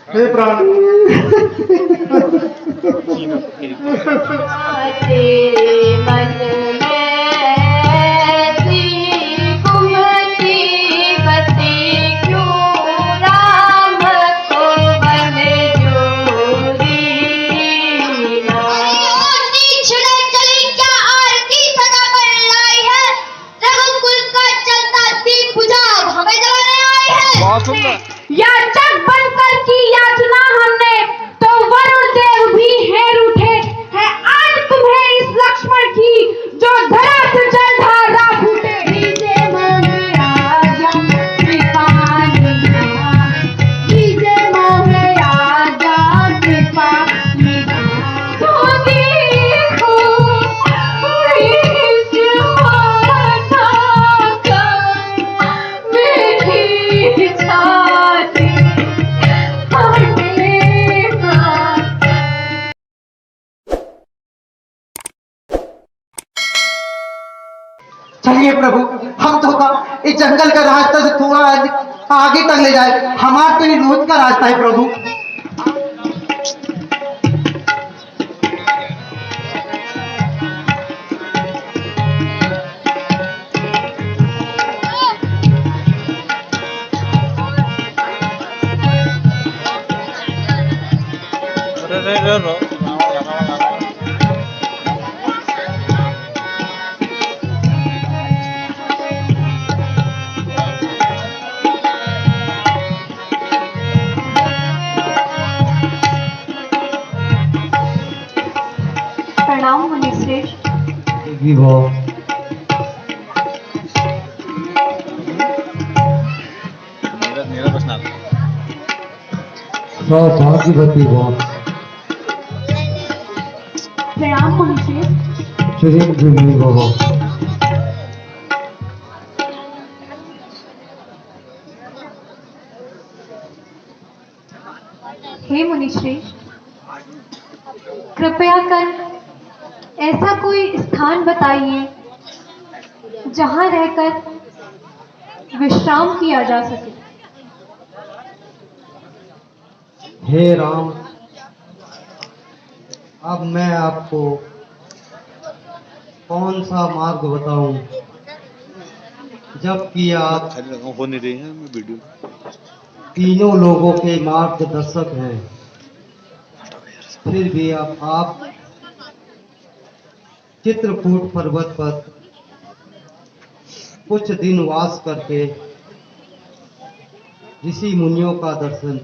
हे प्राण तेरे मन में घूमती बसी क्यों राम को बन जोरी छिड़क चली क्या आरती सदा पर लाई है रघुकुल का चलता दीप बुझा हमें जलाने आई है याचक बनकर की याचना हमने तो वरुण देव भी हेर उठे है आज तुम्हें इस लक्ष्मण की जो धरा से जलधारा फूटे भीजे मन आजा कृपानिया भीजे मन आजा कृपानिया तो देखो इस माता का मेरी छाती चलिए प्रभु, हम तो इस जंगल का रास्ता से थोड़ा आगे तक ले जाए। हमारा तो ये रोज का रास्ता है प्रभु। प्रणाम मुनिश्रेष्ठ। भाग्यवती बहुत प्रणाम मुनिश्रेष्ठ। बाबा हे मुनिश्रेष्ठ, कृपया कर ऐसा कोई स्थान बताइए जहां रहकर विश्राम किया जा सके। हे राम, अब मैं आपको कौन सा मार्ग बताऊं, जबकि आप हो नहीं रही है वीडियो। तीनों लोगों के मार्गदर्शक हैं, फिर भी आप चित्रकूट पर्वत पर कुछ दिन वास करके ऋषि मुनियों का दर्शन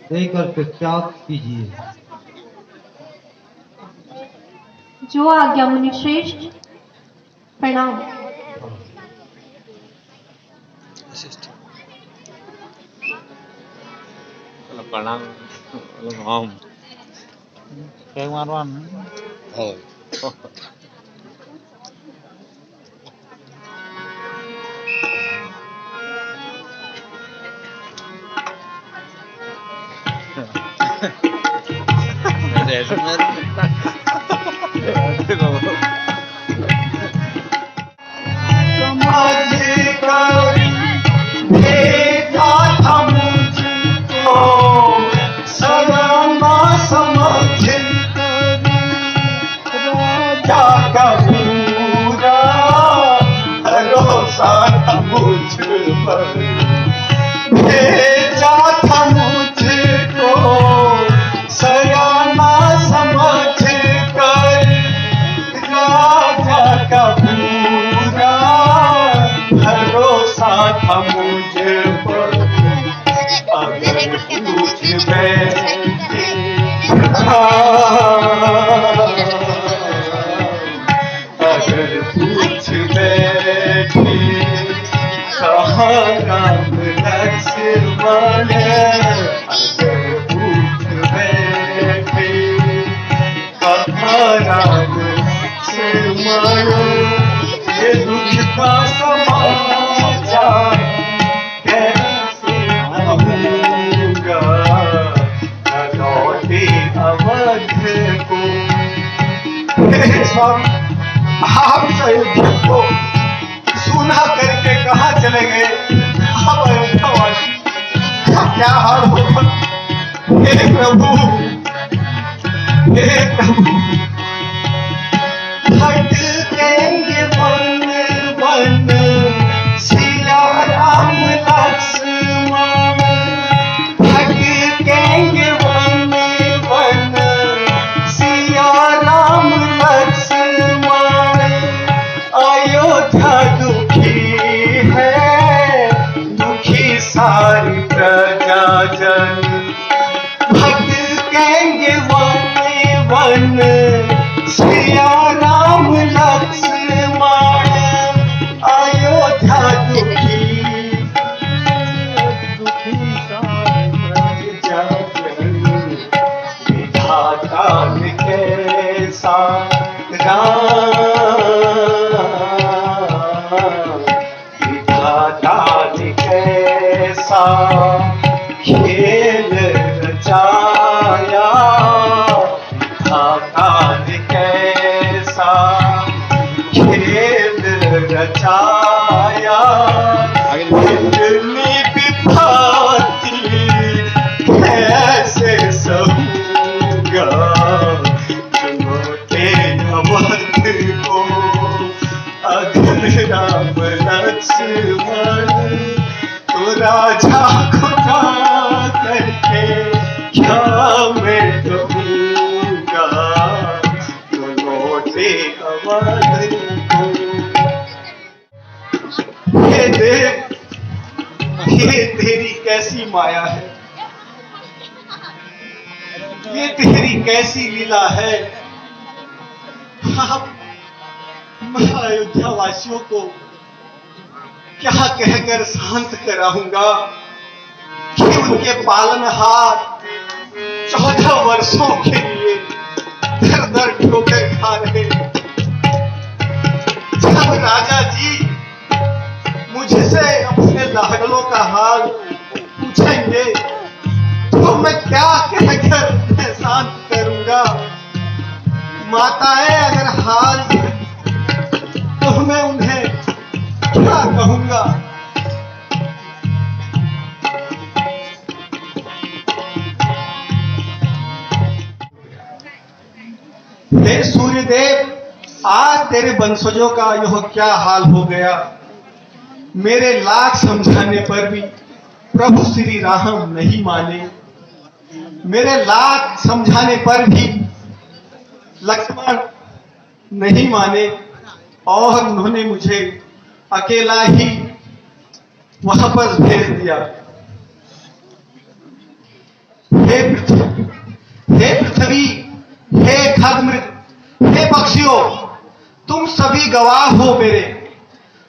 देकर प्रत्याग कीजिए। जो आज्ञा मुनिश्रेष्ठ। प्रणाम। प्रणाम हम क्या मारवान हो भेजा था मुझको सयाना समझ कर राजा का पूरा भरोसा था मुझे पर। अगर पूछ बैठे अगर पूछ बैठे कहाँ राम लक्ष्मण, अगर पूछ बैठे कहाँ राम लक्ष्मण, ये दुख का समाचार कैसे कहूँगा, न लौटे अवध को। हे स्वामी, आप अयोध्या को सुना करके कहाँ चले गए? अब अयोध्यावासी क्या हाल होगा। हे प्रभु, हे प्रभु, भटकेंगे वन वन, सिया राम लक्ष्मण। भटकेंगे वन वन, सिया राम लक्ष्मण। अयोध्या दुखी है, दुखी सारी प्रजा जन। भटकेंगे वन वन, सिया राम लक्ष्मण। अयोध्या दुखी, दुखी सारी प्रजा जन। विधाता ने कैसा विधाता ने कैसा खेल रचाया। विधाता ने कैसा खेल रचाया। इतनी विभाती कैसे सहूँगा, चुनौते अवध को अधर राम लक्ष्मण। तो राजा को जा करके क्या मैं कहूँगा, चुनौते अवध को। हे देव, ये तेरी कैसी माया है, ये तेरी कैसी लीला है। मैं अयोध्या वासियों को क्या कहकर शांत कराऊंगा कि उनके पालनहार 14 वर्षों के लिए दर दर ठोकर खा रहे। जब राजा जी मुझसे अपने लाडलों का हाल पूछेंगे तो मैं क्या कहकर शांत करूंगा। माताएं अगर हाल तो मैं उन्हें क्या कहूंगा। हे सूर्यदेव, आज तेरे वंशजों का यह क्या हाल हो गया। मेरे लाख समझाने पर भी प्रभु श्री राम नहीं माने। मेरे लाख समझाने पर भी लक्ष्मण नहीं माने और उन्होंने मुझे अकेला ही वापस भेज दिया। हे पृथ्वी, हे खगमृग, हे पक्षियों, तुम सभी गवाह हो मेरे,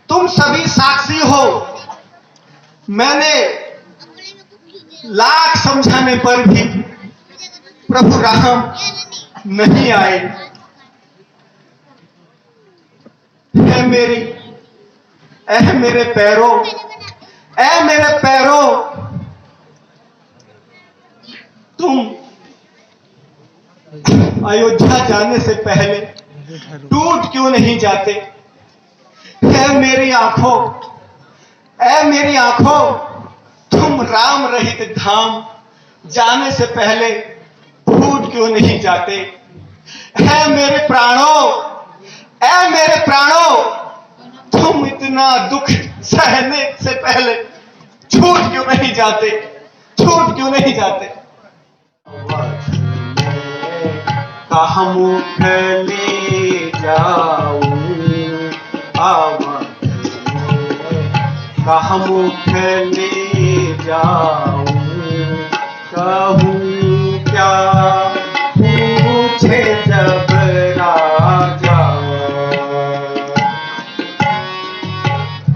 तुम सभी साक्षी हो। मैंने लाख समझाने पर भी प्रभु राम नहीं आए। मेरे पैरों, ऐ मेरे पैरों, तुम अयोध्या जाने से पहले टूट क्यों नहीं जाते। ऐ मेरी आंखों, ऐ मेरी आंखों, तुम राम रहित धाम जाने से पहले फूट क्यों नहीं जाते। ऐ मेरे प्राणों, ऐ मेरे प्राणों, तुम इतना दुख सहने से पहले छूट क्यों नहीं जाते, छूट क्यों नहीं जाते। कहाँ मुख ले जाऊं कहाँ मुख ले जाऊं, कहूँ क्या पूछे जब राजा।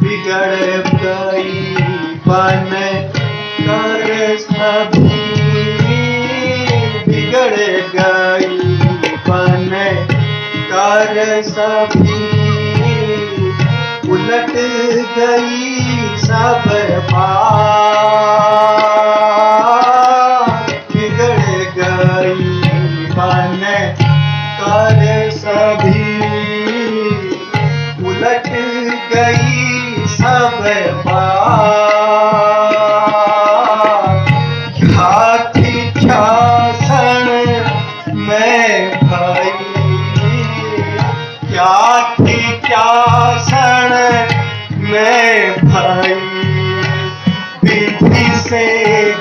बिगड़ गई बन कर सभी, बिगड़ गई बन कर सभी, उलट गई सब बात। बिगड़ गई बन कर सभी, उलट गई सब बात।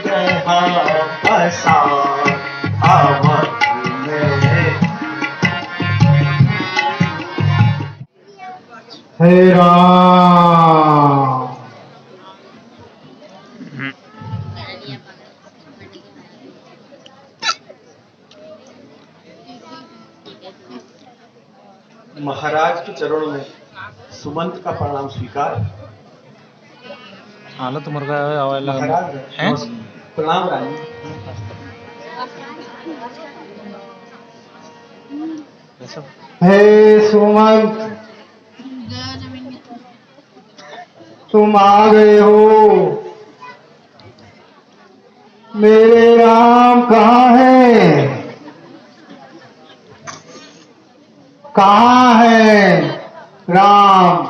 जहाँ बसा अवध में। हे राम। महाराज के चरणों में सुमंत का प्रणाम स्वीकार। हालत मुर्गा आवायला महाराज हैं? प्रणाम रानी। ऐसा हे सुमंत, तुम आ गए हो। मेरे राम कहाँ है? कहाँ है राम?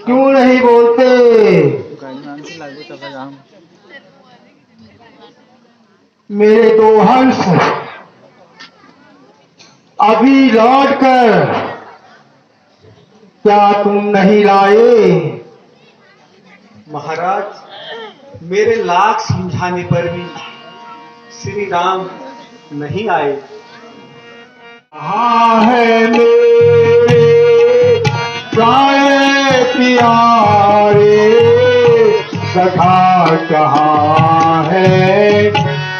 क्यों नहीं बोलते? मेरे दो हंस अभी लौट कर क्या तुम नहीं लाए? महाराज मेरे लाख समझाने पर भी श्री राम नहीं आए। कहाँ है मेरे प्यारे प्यारे सखा? कहाँ है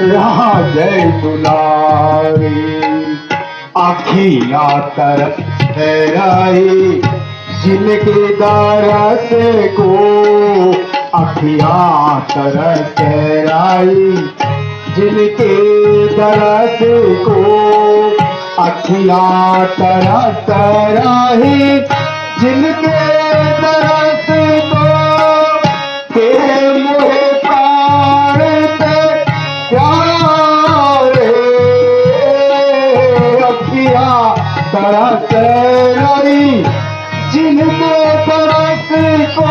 राजय दुलारी? आखियाँ तरफ ठहराई जिनके दरस को, आखियाँ तरफ ठहराई जिनके दरस को, अखियाँ तरस रही जिनके दरस को, तेरे मुहे प्राण पे प्यारे, अखियाँ तरस रही जिनके दरस को,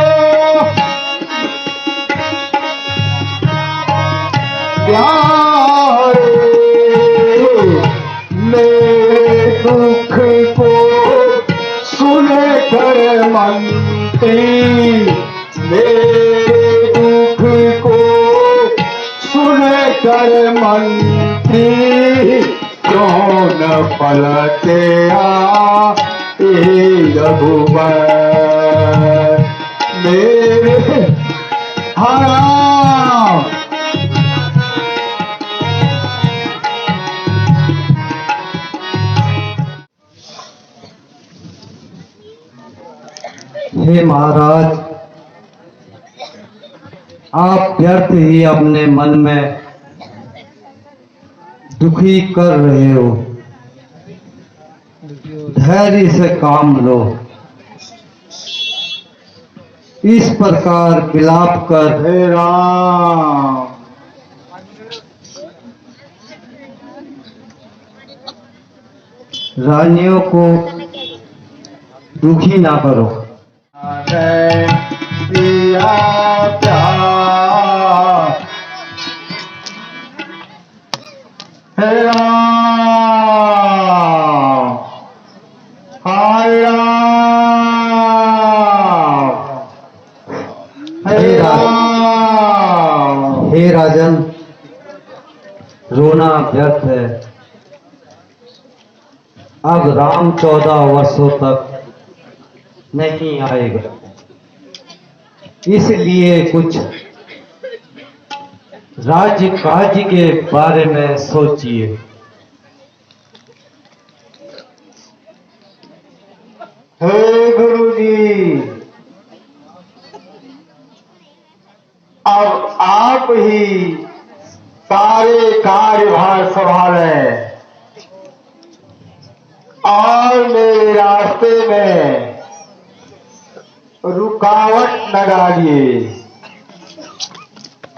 प्यारे मेरे दुख को सुन कर मंत्री, मेरे दुख को सुन कर मंत्री, क्यों न पलटे रघुबर मेरे हराम। हे महाराज, आप व्यर्थ ही अपने मन में दुखी कर रहे हो। धैर्य से काम लो। इस प्रकार विलाप कर हे राम, रानियों को दुखी ना करो। दिया प्यार हे राम, हाय राम, हे राम। हे राजन, रोना व्यर्थ है। अब राम 14 वर्षों तक नहीं आएगा, इसलिए कुछ राज्य काज के बारे में सोचिए। हे गुरुजी, अब आप ही सारे कार्यभार संभालें और मेरे रास्ते में रुकावट न डालिए।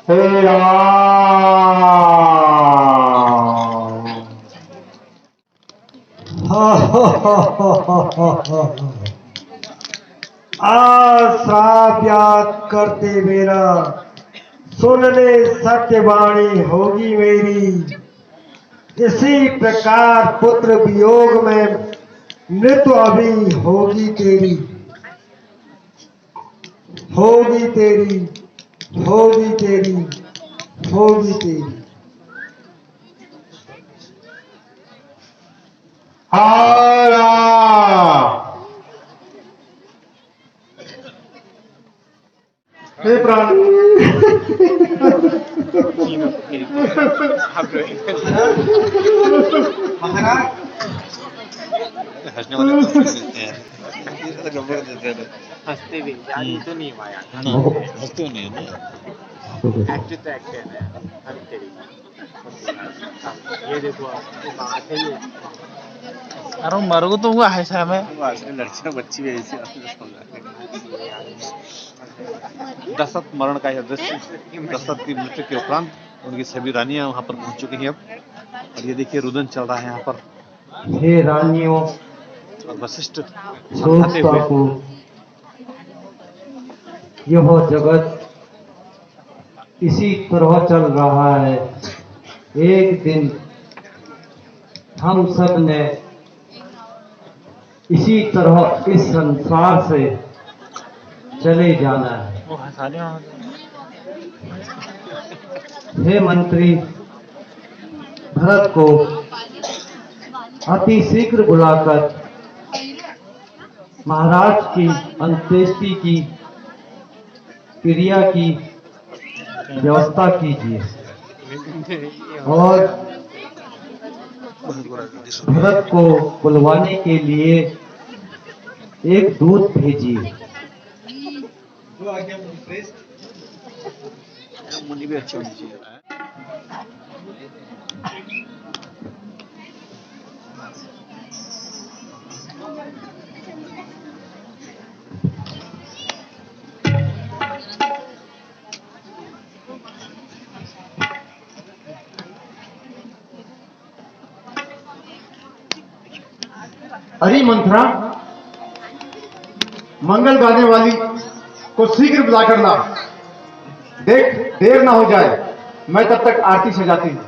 हे राम। श्राप याद करते मेरा, सुनने सत्यवाणी होगी मेरी। इसी प्रकार पुत्र वियोग में मृत्यु अभी होगी तेरी, होगी तेरी। होगी तेरी, होगी तेरी। हारा हे प्राण, हंसने वाले तो देते हैं, हंसते भी जानी तो नहीं माया हंसते नहीं है एक्टर तो एक्टर है हम तेरी ये देखो आपको बात है ये अरे मर को तो हुआ है साहब है लड़कियां बच्ची भी ऐसी दशरथ मरण का यह दृश्य, दशरथ की मृत्यु के उपरांत उनकी सभी रानियां वहां पर पहुंच चुकी हैं अब, और ये देखिए रुदन चल रहा है यहाँ पर, हे रानियों, और वशिष्ठ समझाते सोचता हुए हूँ यह जगत इसी तरह चल रहा है। एक दिन हम सब ने इसी तरह इस संसार से चले जाना है। वो हंसाने हे मंत्री, भरत को अति शीघ्र बुलाकर महाराज की अंत्येष्टि की क्रिया की व्यवस्था कीजिए और भरत को बुलवाने के लिए एक दूत भेजिए। मुनि भी अच्छी होनी चाहिए। अरे मंथरा, मंगल गाने वाली को शीघ्र बुला कर ला। देख देर ना हो जाए, मैं तब तक आरती सजाती हूँ।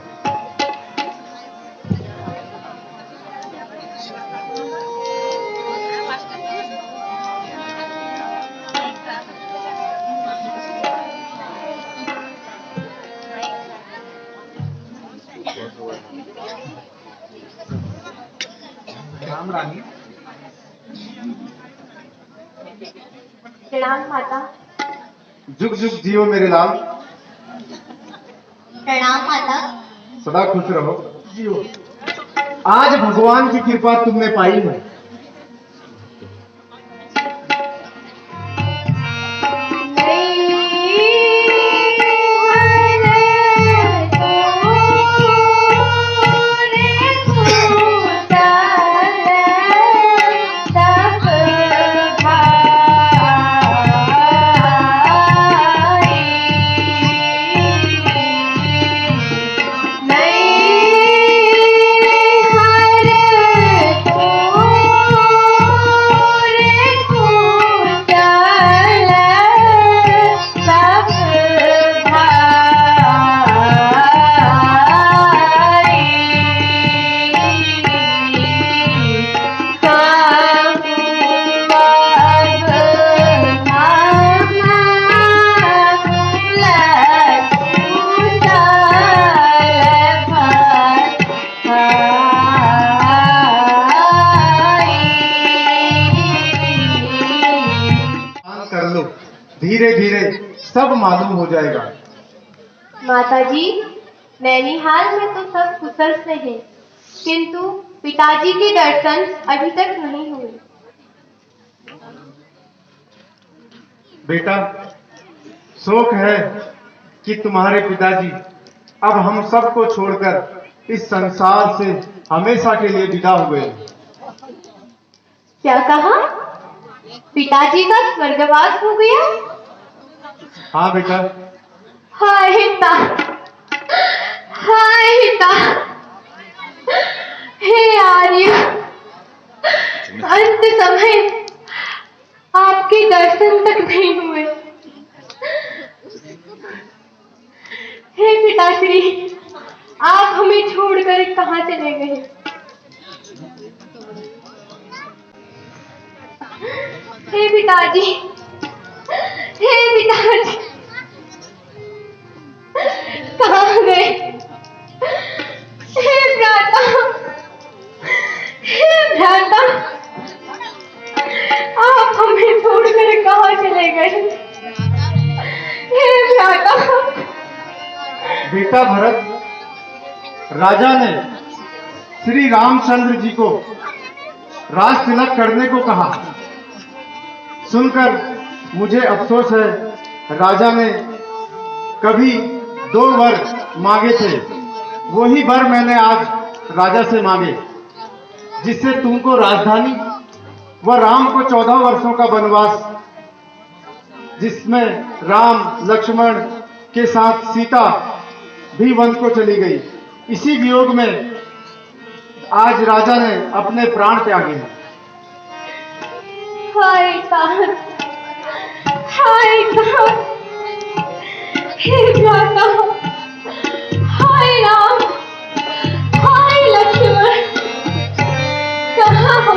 राम रानी, प्रणाम माता। जुग जुग जियो मेरे लाल, प्रणाम माता। सदा खुश रहो। जियो। आज भगवान की कृपा तुमने पाई है। कर लो, धीरे धीरे सब मालूम हो जाएगा। माताजी, नैनीहाल में तो सब कुशल से हैं, किंतु पिताजी के दर्शन अभी तक नहीं हुए। बेटा, शोक है कि तुम्हारे पिताजी अब हम सबको छोड़कर इस संसार से हमेशा के लिए विदा हुए। क्या कहा? पिताजी का स्वर्गवास हो गया? हाँ बेटा। हाय हिता, हाय हिता, हे आर्य, अंत समय आपके दर्शन तक नहीं हुए। हे पिताश्री, आप हमें छोड़कर कहाँ चले गए? हे पिताजी, हे पिताजी, बेटा भरत, राजा ने श्री रामचंद्र जी को राज तिलक करने को कहा। सुनकर मुझे अफसोस है, राजा ने कभी 2 वर मांगे थे, वही वर मैंने आज राजा से मांगे, जिससे तुमको राजधानी व राम को 14 वर्षों का वनवास, जिसमें राम लक्ष्मण के साथ सीता भी वन को चली गई, इसी वियोग में आज राजा ने अपने प्राण त्यागे हैं। हाय तात, हाय तात, हे भ्राता, हाय राम, हाय लक्ष्मण, कहाँ हो?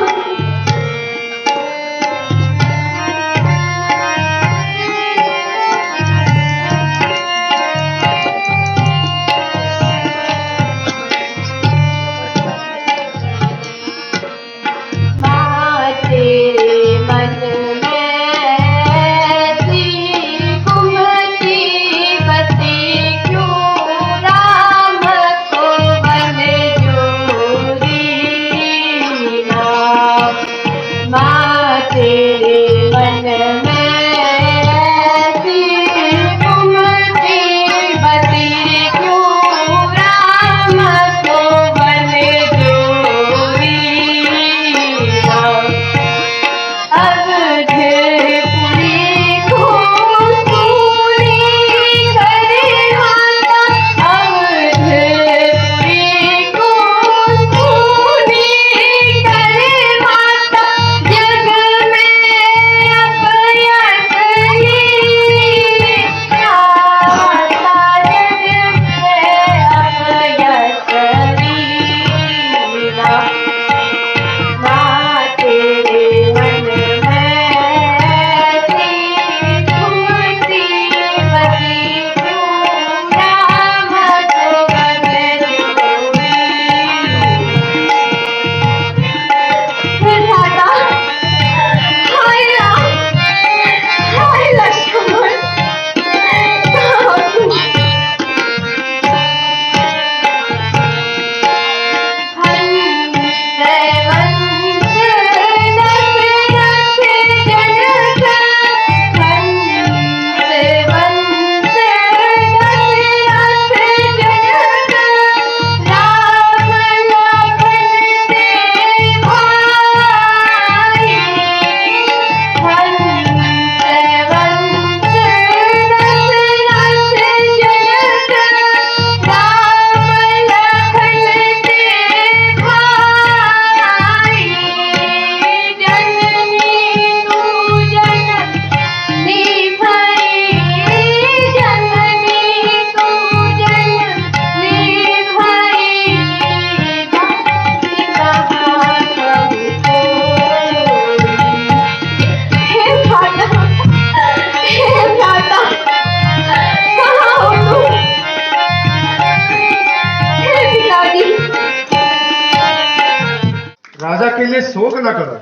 राजा के लिए शोक न करो।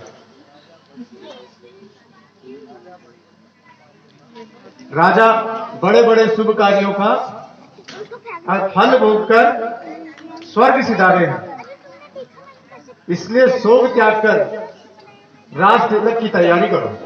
राजा बड़े बड़े शुभ कार्यों का फल भोग कर स्वर्ग सिधारे हैं, इसलिए शोक त्याग कर राज तिलक की तैयारी करो।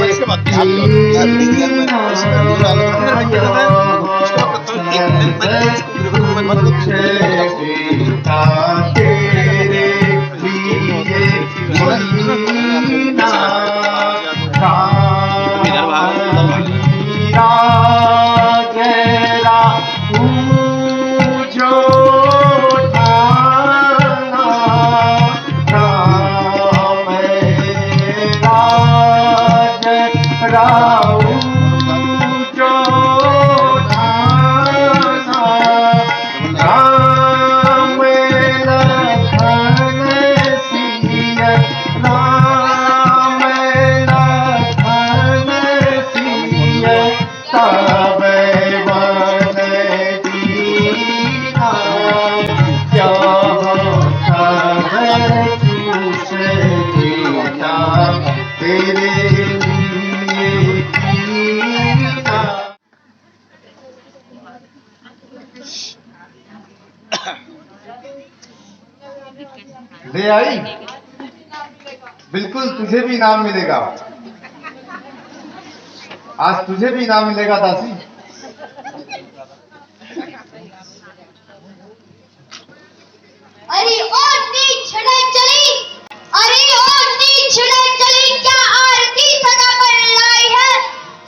उसके बाद मत बेटा तेरे लिए मदीना का हीरा गहरा पूजो ठाना मेरा गहरा पूजो ठाना राम लखन सिया राम लखन सिया तब वन दीना क्या सब कुछ देना तेरे लिए कीना। ले आई, बिल्कुल तुझे भी इनाम मिलेगा। आज तुझे भी इनाम मिलेगा दासी। अरे ओ नीच छिड़क चली, अरे ओ नीच छिड़क चली, क्या आरती सदा पर लाई है,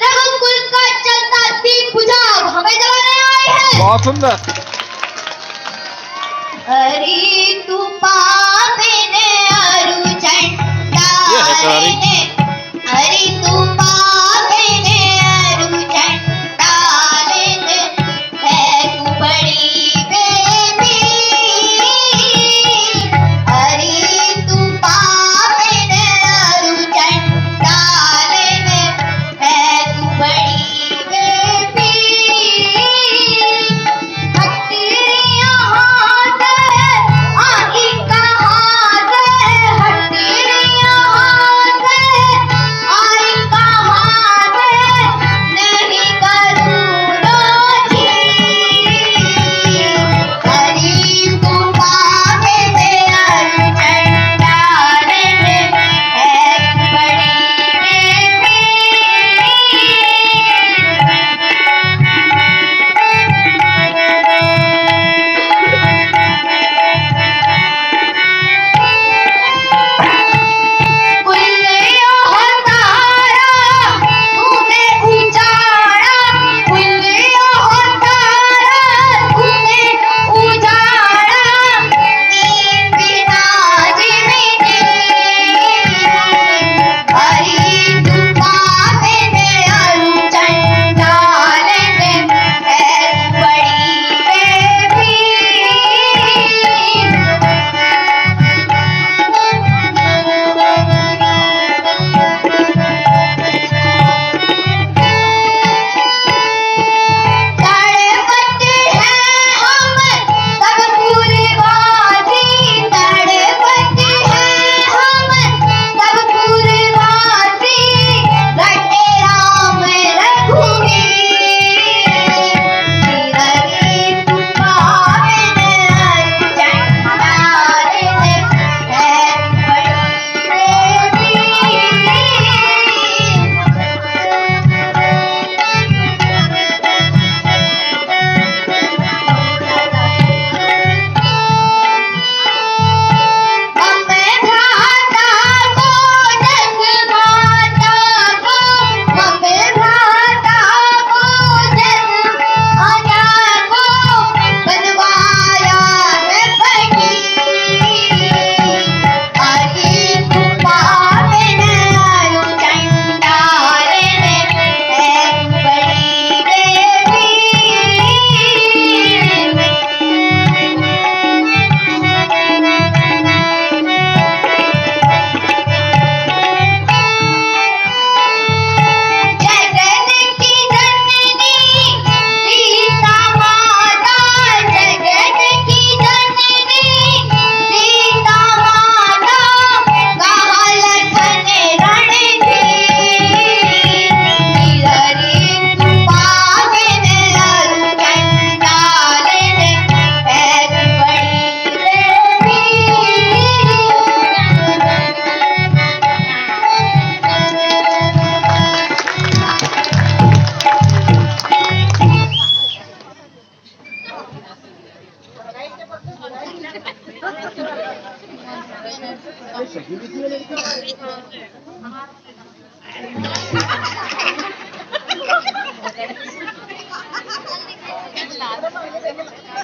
रघुकुल का चलता दीप बुझा अब हमें जलाने आई है। बहुत सुंदर। अरे तू पापे ने अरु चंडा ने, अरे तू पापे ने अरु चंडा ने, है तू बड़ी बेबी। अरे तू पापे ने अरु चंडा ने, है तू बड़ी बेबी। हट्टी यहाँ से आही कहाँ से, हट्टी यहाँ से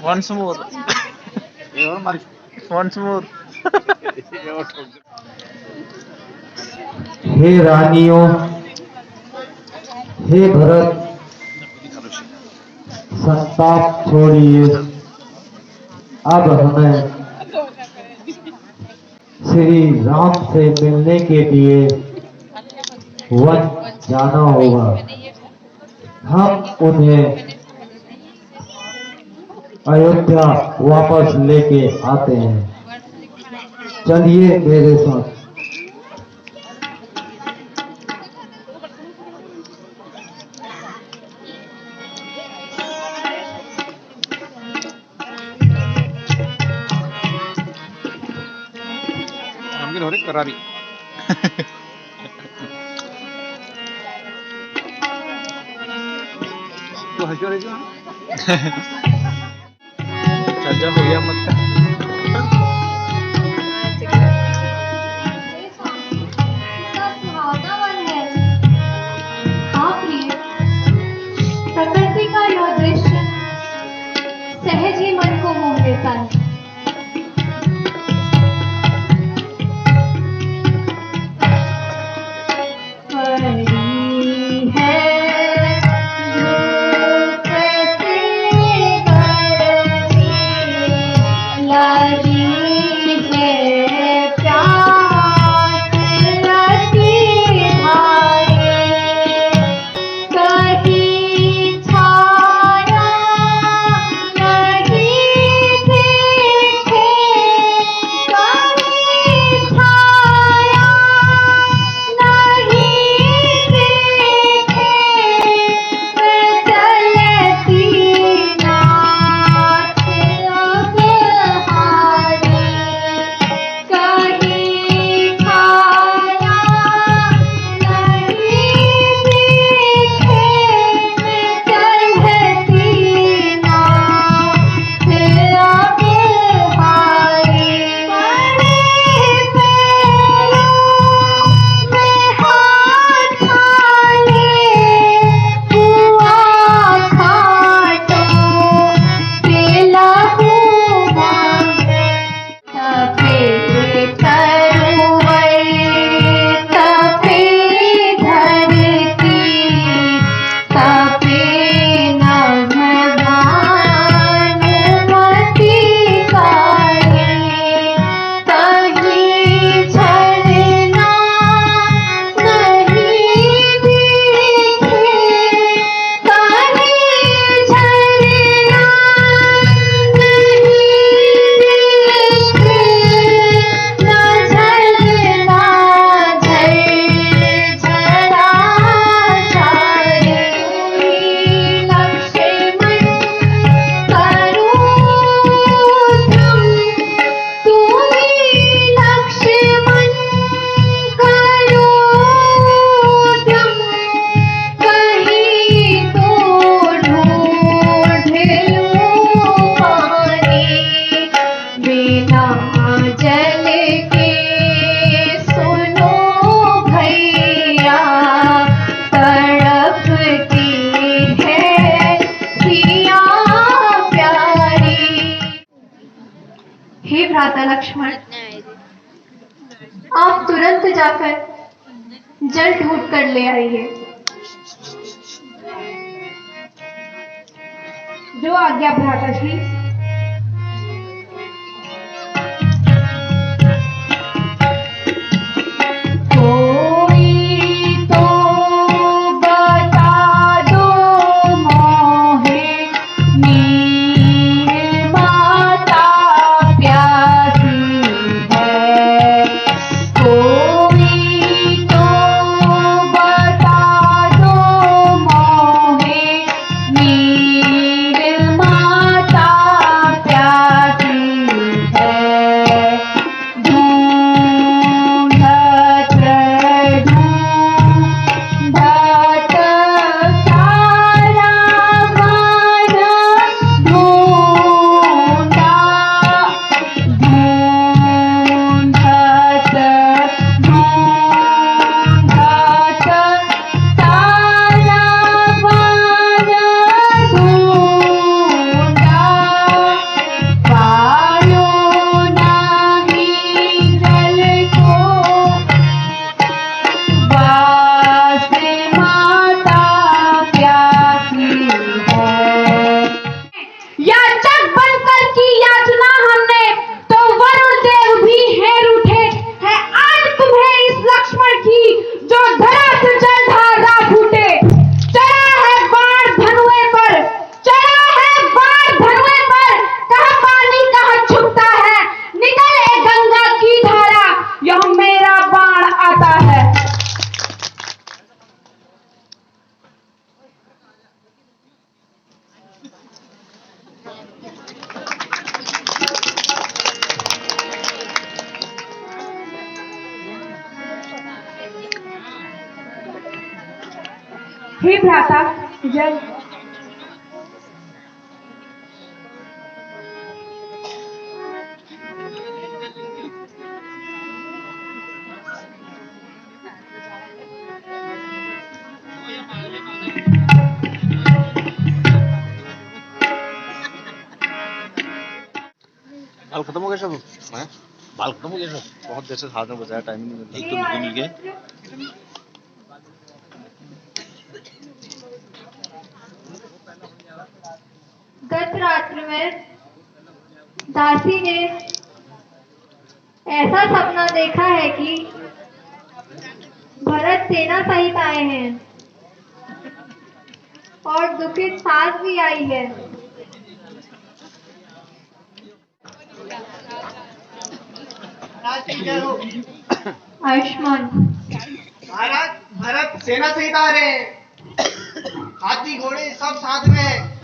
Once more. Once more. हे रानियों, हे भरत, संताप छोड़िए। अब हमें श्री राम से मिलने के लिए वन जाना होगा। हम उन्हें अयोध्या वापस लेके आते हैं। चलिए मेरे साथ। नमकीन हो रही करारी। तो हंसो रही हो। चर्चा हो गया मत का। कितना सुहावना वन है। हाँ प्रिय, प्रकृति का यह दृश्य सहज ही मन को मोह लेता है। परी है धूप से करती, लगी है प्यास लगी भारी, कहीं छाया नहीं दिखे, कहीं छाया नहीं दिखे, मैं चलती नाथ अब हारी, कहीं छाया नहीं दिखे, मैं चलती नाथ अब हारी, बड़े पैरों में हाथ डाले, हुआ खाटो केला हुआ, तपे तरुवर तपे धरती, तपे नभदान मती काली, कहीं झरना नहीं दिखे, कहीं झरना नहीं दिखे, न झरना झरझरा जाए, लक्ष्मण करूं ध्रुव, तुम्हीं लक्ष्मण करूं ध्रुव, कहीं तो ढूंढ लूं पानी, बिना जल के सुनो भैया, तड़पती है सिया प्यारी। हे भ्राता लक्ष्मण, आप तुरंत जाकर जल ढूंढ कर ले आइए। जो आज्ञा भ्राता श्री। कोई तो बता दो मोहे, नीर माता प्यासी है, कोई तो बता दो मोहे, नीर माता हे भ्राता जल। बाल खत्म हो गया सब? बाल खत्म हो गया सब? बहुत देर से हाथ में बजाया, टाइम नहीं मिला। एक तो मिल गए। गत रात्रि में दासी ने ऐसा सपना देखा है कि भरत सेना सहित आए हैं और दुखित सास भी आई है। आयुष्मान। महाराज भरत सेना सहित आ रहे हैं, हाथी घोड़े सब साथ में हैं।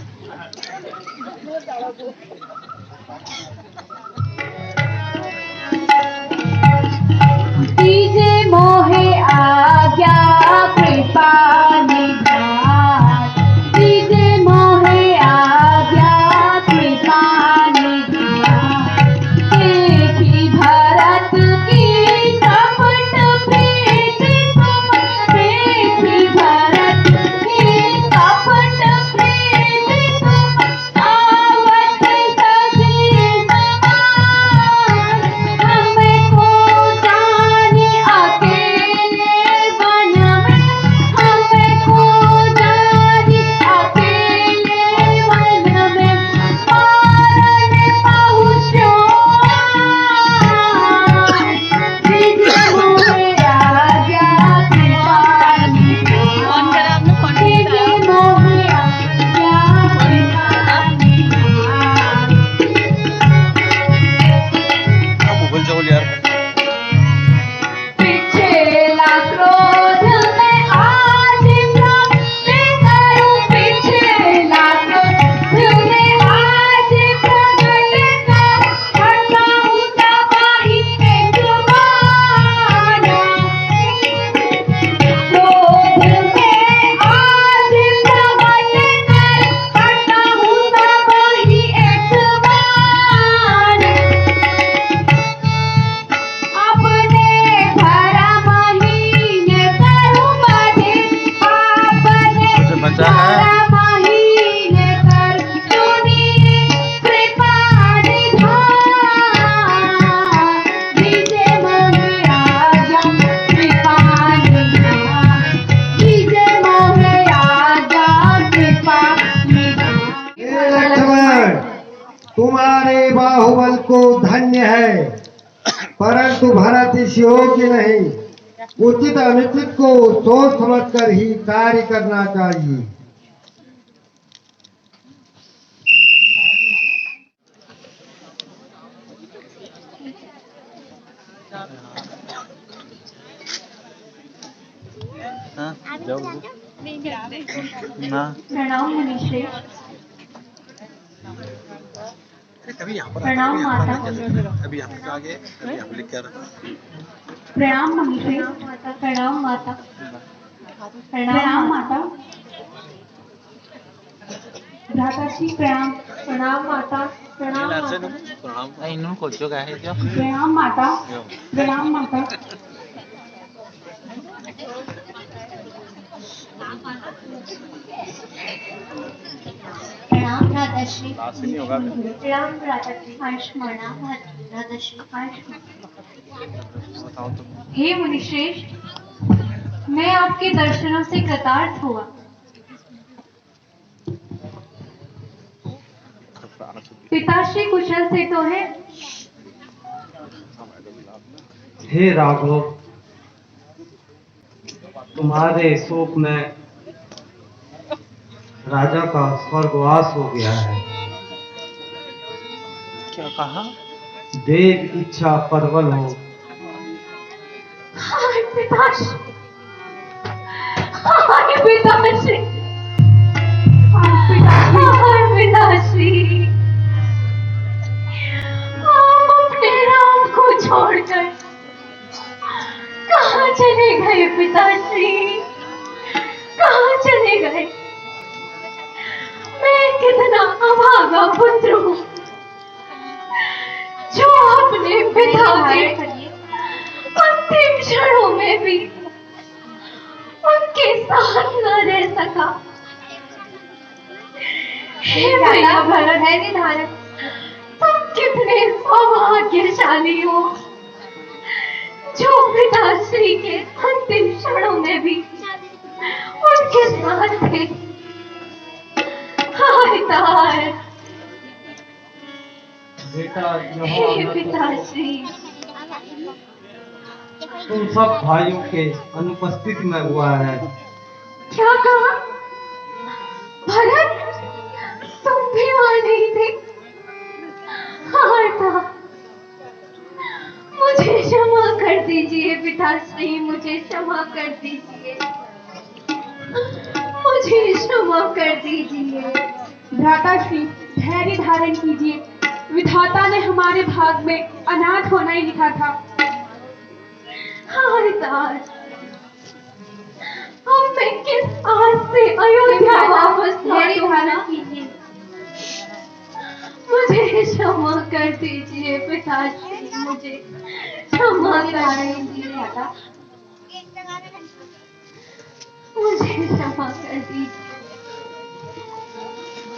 कीजे मोहे आज्ञा कृपा निधान, कीजे मोहे आज्ञा कृपा निधान। देखी भरत की कपट प्रीति तुम, देखी भरत की कपट प्रीति तुम, आवत सजी समान। हमको जाने अकेले वन में, हमको जाने अकेले वन में, पारन पहुँचो दीदी मोहे आज्ञा कृपा निधान, दीदी मोहे आज्ञा कृपा निधान। मोबाइल चलो यार। पिछला क्रोध में आज प्रकट करूं, पिछला क्रोध में आज प्रकट कर, हटाऊं तबाही एक बाना। क्रोध में आज प्रकट कर, हटाऊं तबाही एक बाना। अपने धर्म हीन करूं बधे, अपने बचा है। धर्म हीन कर सुनी कृपा निधान। दीजे मोहे आज्ञा कृपा निधान, दीजे मोहे आज्ञा कृपा निधान। हे लक्ष्मण, तुम्हारे बाहुबल को धन्य है, परंतु भरत इस योग्य नहीं। उचित अनुचित को सोच समझकर ही कार्य करना चाहिए। हाँ, जाओ ना। प्रणाम मुनिश्रेष्ठ। कभी यहाँ पर प्रणाम माता। कभी यहाँ पर आगे, कभी यहाँ पर लिख कर। प्रणाम मुनिश्रेष्ठ। प्रणाम माता। प्रणाम माता। भ्राता जी प्रणाम। प्रणाम माता। प्रणाम माता। प्रणाम। इन्होंने खोजो क्या है क्या? प्रणाम माता। प्रणाम माता। प्रणाम भ्राताश्री। नहीं होगा। प्रणाम भ्राताश्री। आयुष्मान भ्राताश्री। आयुष्मान। बताओ तुम। हे मुनिश्रेष्ठ, मैं आपके दर्शनों से कृतार्थ हुआ। पिताश्री कुशल से तो है? हे राघव, तुम्हारे शोक में राजा का स्वर्गवास हो गया है। क्या कहा? देव इच्छा प्रबल हो। हाय पिताश्री, हाय पिताश्री, हाय पिताश्री, आप अपने राम को छोड़कर कहाँ चले गए पिताश्री? कहाँ चले गए। मैं कितना अभागा पुत्र हूँ जो अपने पिता के अंतिम क्षणों में भी उनके साथ न रह सका। हे भैया भरत है निधारक, तुम कितने सौभाग्यशाली हो जो पिताश्री के अंतिम क्षणों में भी उनके साथ थे। हाय तार, बेटा हे पिताश्री, तुम सब भाइयों के अनुपस्थित में हुआ है। क्या कहा भरत? तुम भी वहां नहीं थे? हाय तार, मुझे क्षमा कर दीजिए पिताश्री, मुझे क्षमा कर दीजिए, मुझे क्षमा कर दीजिए। भ्राताश्री, धैर्य धारण कीजिए। विधाता ने हमारे भाग में अनाथ होना ही लिखा था। हाय तार, अब मैं किस आस से अयोध्या वापस लौटूंगा? मुझे क्षमा कर दीजिए पिताश्री, मुझे क्षमा कर दीजिए, मुझे क्षमा कर दीजिए,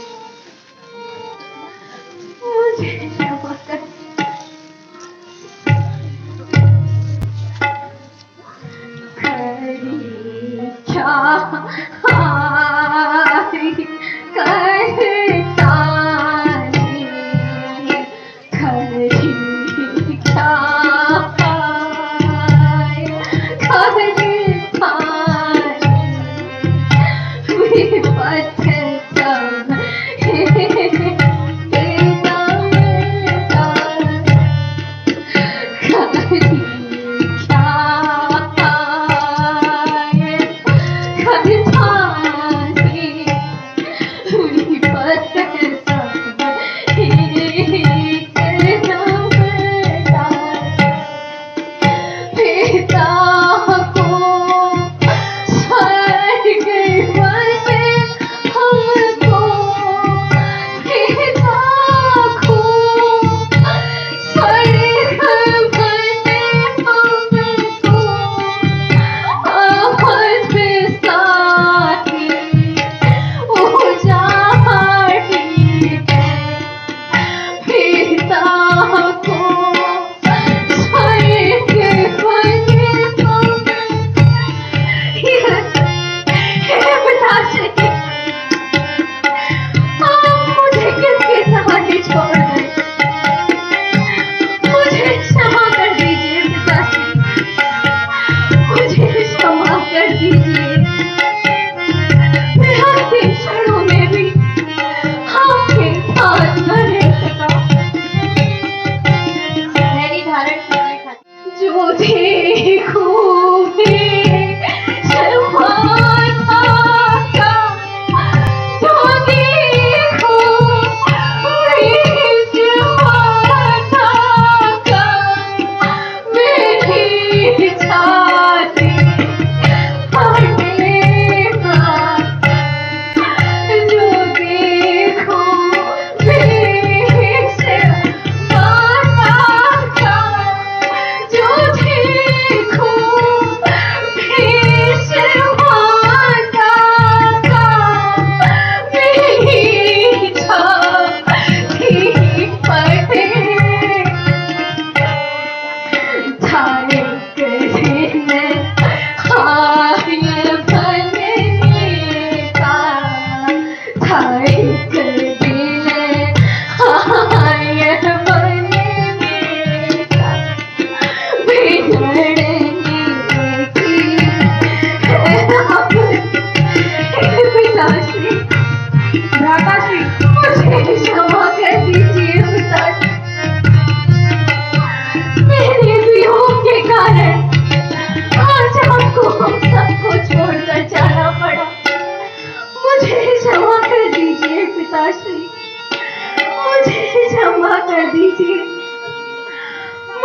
मुझे क्षमा कर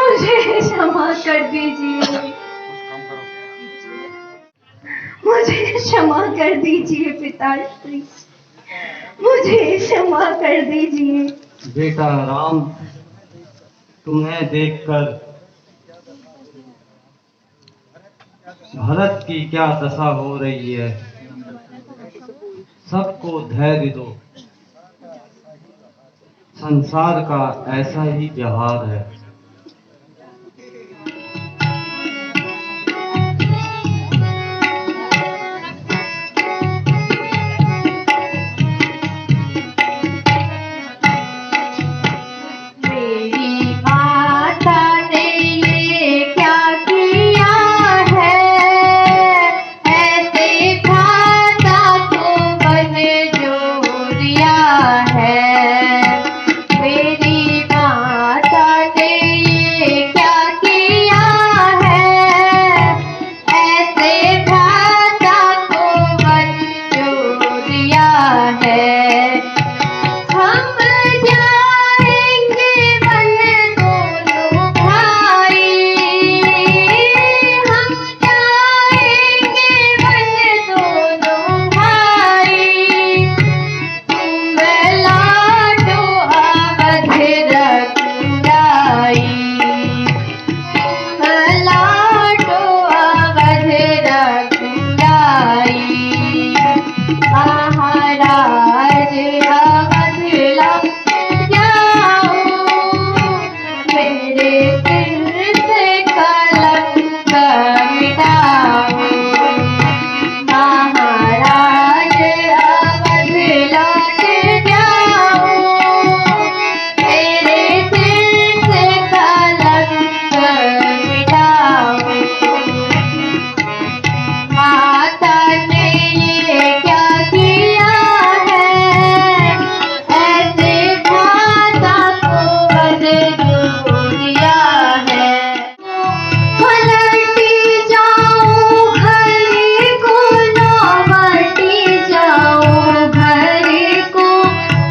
मुझे क्षमा कर दीजिए, मुझे क्षमा कर दीजिए पिताश्री, मुझे क्षमा कर दीजिए। बेटा राम, तुम्हें देखकर भरत की क्या दशा हो रही है। सबको धैर्य दो, संसार का ऐसा ही व्यवहार है। मेरी माता ने ये क्या किया है, ऐसे खाता को मन जोरिया है। मेरी माता ने ये क्या किया है, ऐसे खाता को मन जोरिया है। हम जाएंगे वन दोनों भाई, हम जाएंगे वन दोनों भाई। तुम लाडो अवध रघुराई, तुम लाडो अवध रघुराई। महाराज अवध लग जाओ, मेरे सिर से कलंक मिटाओ। महाराज अवध लग जाओ, मेरे सिर से कलंक मिटाओ। माता ने ये क्या किया है, ऐसे माता को वध जोरिया है। पलटी जाऊं घर को, लौटी जाऊं घर को,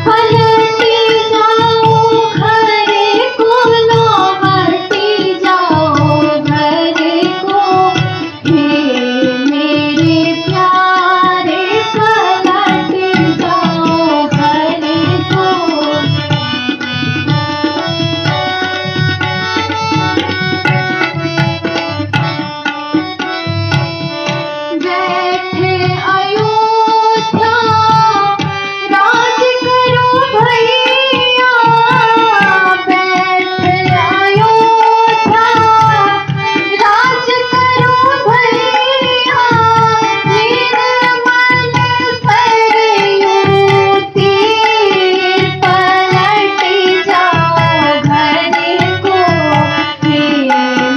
पलटी जाऊं घर को, लौटी जाऊं घर को। हे मेरे प्यारे पलट जाओ घर को। बैठे अयोध्या राज करो भैया, बैठे अयोध्या राज करो भैया। निर्मल सरयू तीर पलट जाओ घर को। हे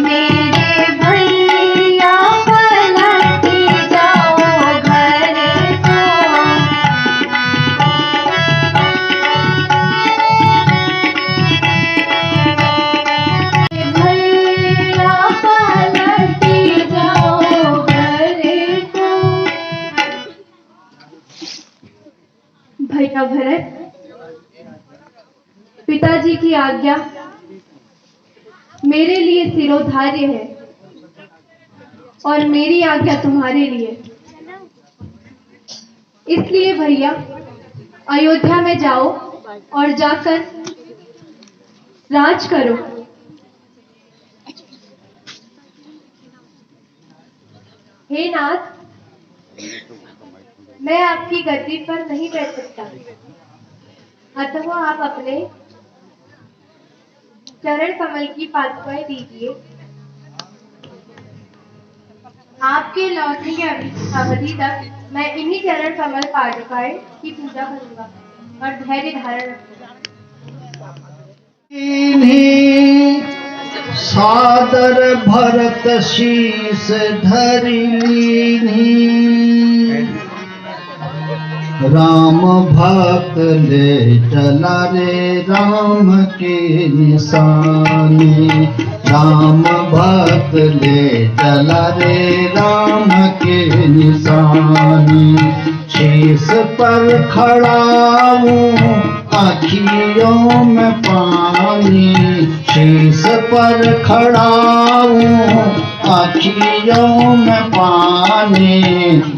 मेरे भैया पलट जाओ घर को। भैया पलट जाओ घर को। भैया भरत, पिताजी की आज्ञा मेरे लिए सिरोधार्य है और मेरी आज्ञा तुम्हारे लिए। इसलिए भैया अयोध्या में जाओ और जाकर राज करो। हे नाथ, मैं आपकी गद्दी पर नहीं बैठ सकता, अतः आप अपने चरण कमल की पादुकाएं दीजिए। आपके लौटने की अवधि तक मैं इन्हीं चरण कमल पादुकाएं की पूजा करूंगा और धैर्य धारण रखूंगा। सादर भरत शीस धरिलीनी, राम भक्त ले चला रे राम के निशानी। राम भक्त ले चला रे राम के निशानी। शीस पर खड़ा हूँ आँखियों में पानी, शीश पर खड़ा हूँ आँखियों में पानी।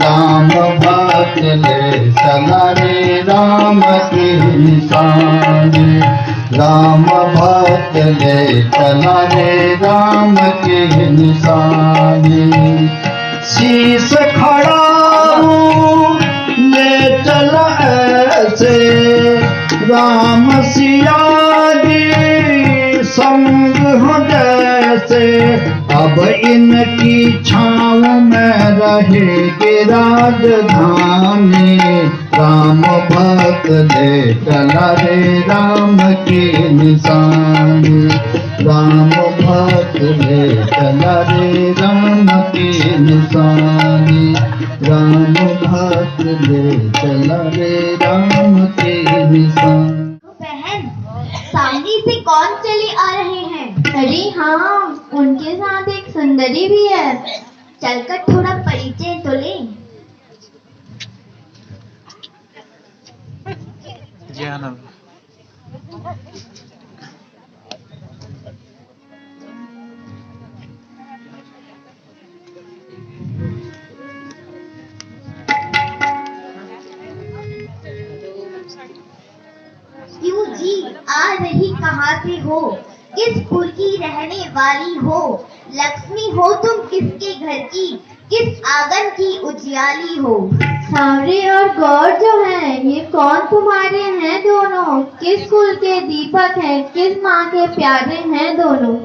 राम भक्त ले चला रे राम की निशानी, राम भक्त ले चला रे राम की निशानी। शीश खड़ा हूँ ले चला ऐसे, राम सिया जी संग हो जैसे। अब इनकी छाँव में रहेगी राजधानी, राम भक्त ले चला रे राम की निशानी, राम भक्त ले चला रे राम की निशानी, राम भक्त ले चला रे राम की निशानी। बहन, सामने से कौन चले आ रहे हैं? अरे हाँ, उनके साथ एक सुंदरी भी है। चलकर थोड़ा परिचय तो ले। जी आनंद। क्यों जी, आ रही कहाँ से हो? किस पुर की रहने वाली हो? लक्ष्मी हो तुम किसके घर की? किस आंगन की उजियाली हो? सांवरे और गौर जो हैं, ये कौन तुम्हारे हैं दोनों? किस कुल के दीपक हैं? किस माँ के प्यारे हैं दोनों?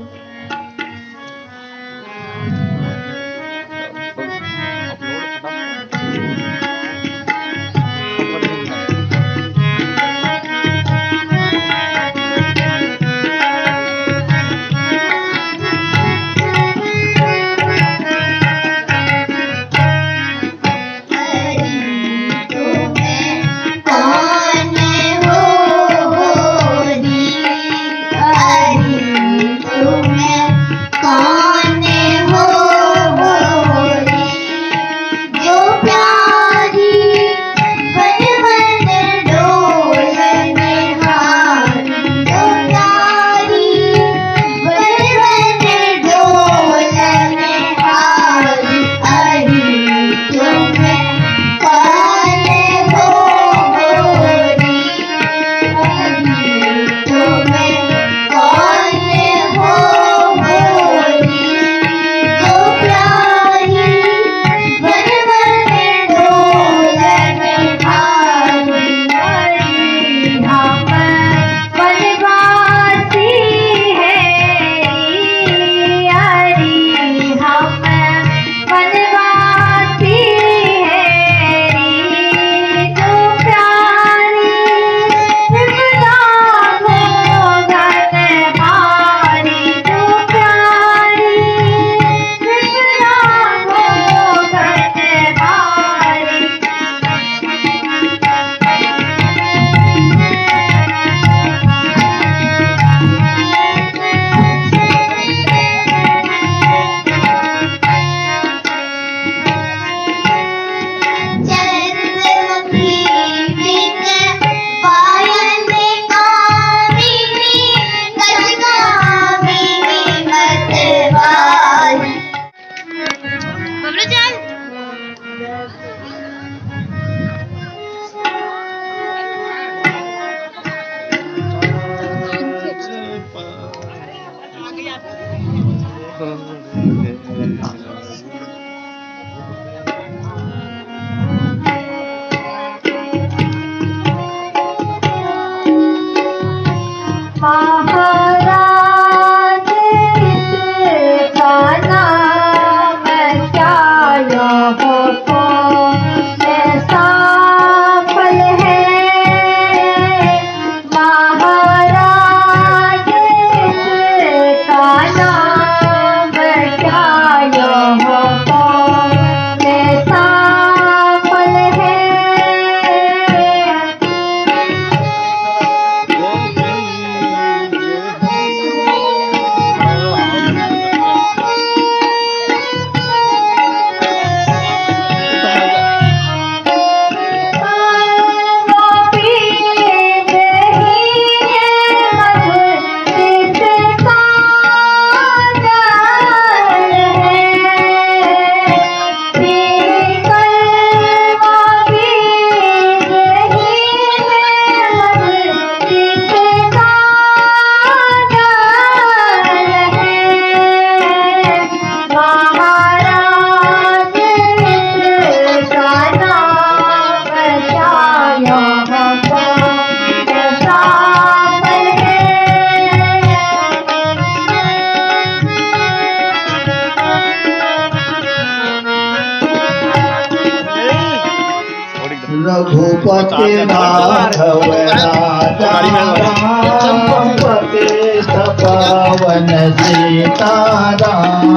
रघुपति राघव राजा राम पतित पावन सीताराम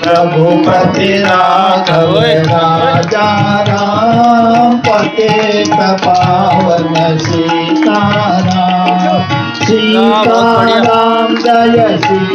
रघुपति राघव राजा राम पतित पावन सीताराम सीताराम जय श्री